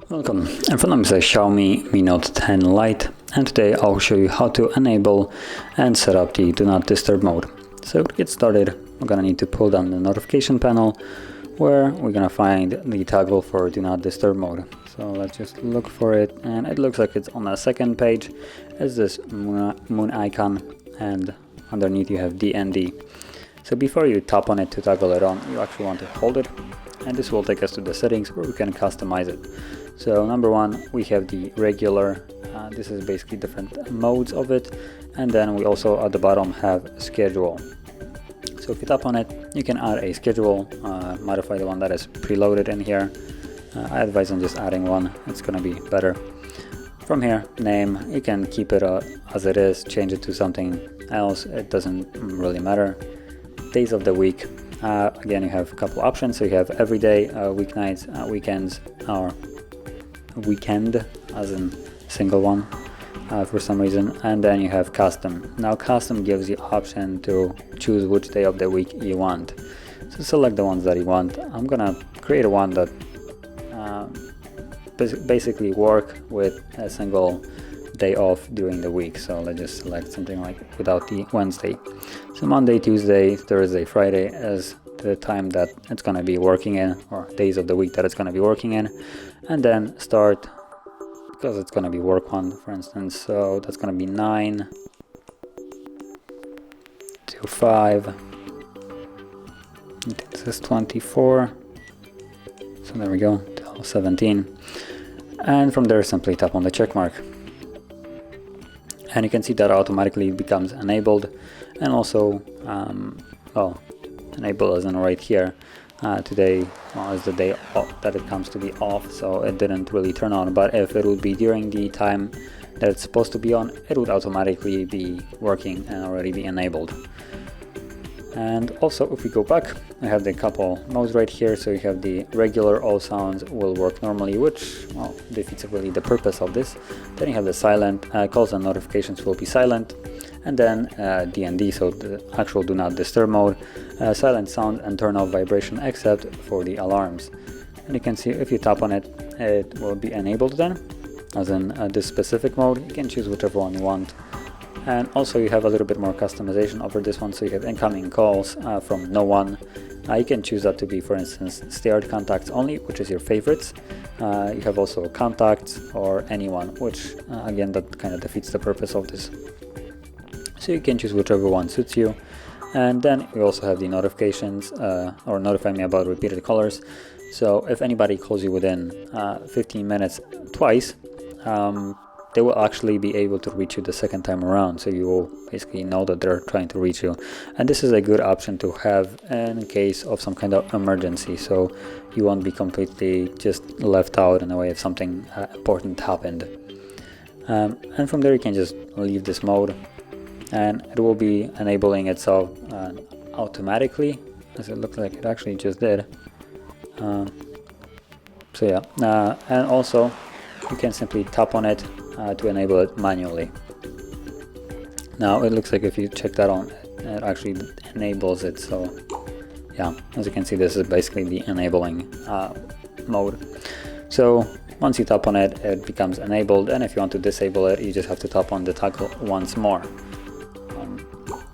Welcome, in front of me is a Xiaomi Mi Note 10 Lite, and today I'll show you how to enable and set up the Do Not Disturb mode. So to get started, we're gonna need to pull down the notification panel where we're gonna find the toggle for Do Not Disturb mode. So let's just look for it, and it looks like it's on the second page. It's this moon icon, and underneath you have DND. So before you tap on it to toggle it on, you actually want to hold it, and this will take us to the settings where we can customize it. So number one, we have the regular, this is basically different modes of it, and then we also at the bottom have schedule. So if you tap on it, you can add a schedule, modify the one that is preloaded in here. I advise on just adding one, it's going to be better. From here, name, you can keep it as it is, change it to something else, it doesn't really matter. Days of the week, again you have a couple options, so you have everyday, weeknights, weekends, or weekend as in single one for some reason, and then you have custom. Now custom gives you option to choose which day of the week you want, so select the ones that you want. I'm gonna create a one that basically work with a single day off during the week, so let's just select something like without the Wednesday. So Monday, Tuesday, Thursday, Friday as the time that it's going to be working in, or days of the week that it's going to be working in, and then start, because it's going to be work one, for instance, so that's going to be 9 to 5. This is 24, so there we go, till 17, and from there simply tap on the check mark, and you can see that automatically becomes enabled. And also well, enable as in right here, today is the day that it comes to be off, so it didn't really turn on, but if it would be during the time that it's supposed to be on, it would automatically be working and already be enabled. And also if we go back, I have the couple modes right here. So you have the regular, all sounds will work normally, which, well, defeats really the purpose of this. Then you have the silent, calls and notifications will be silent, and then DND, so the actual do not disturb mode, silent sound and turn off vibration except for the alarms. And you can see if you tap on it, it will be enabled then, as in this specific mode. You can choose whichever one you want. And also you have a little bit more customization over this one, so you have incoming calls from no one. You can choose that to be, for instance, steered contacts only, which is your favorites. You have also contacts or anyone, which again, that kind of defeats the purpose of this. So you can choose whichever one suits you. And then we also have the notifications, or notify me about repeated callers. So if anybody calls you within 15 minutes twice, they will actually be able to reach you the second time around, so you will basically know that they're trying to reach you. And this is a good option to have in case of some kind of emergency, so you won't be completely just left out in a way if something important happened. And from there you can just leave this mode, and it will be enabling itself automatically, as it looks like it actually just did. So yeah, and also you can simply tap on it to enable it manually. Now it looks like if you check that on, it actually enables it. So yeah, as you can see, this is basically the enabling mode. So once you tap on it, it becomes enabled, and if you want to disable it, you just have to tap on the toggle once more.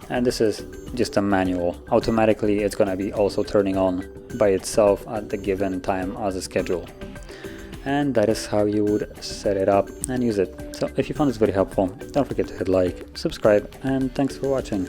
And this is just a manual. Automatically it's going to be also turning on by itself at the given time as a schedule. And that is how you would set it up and use it. So if you found this video helpful, don't forget to hit like, subscribe, and thanks for watching.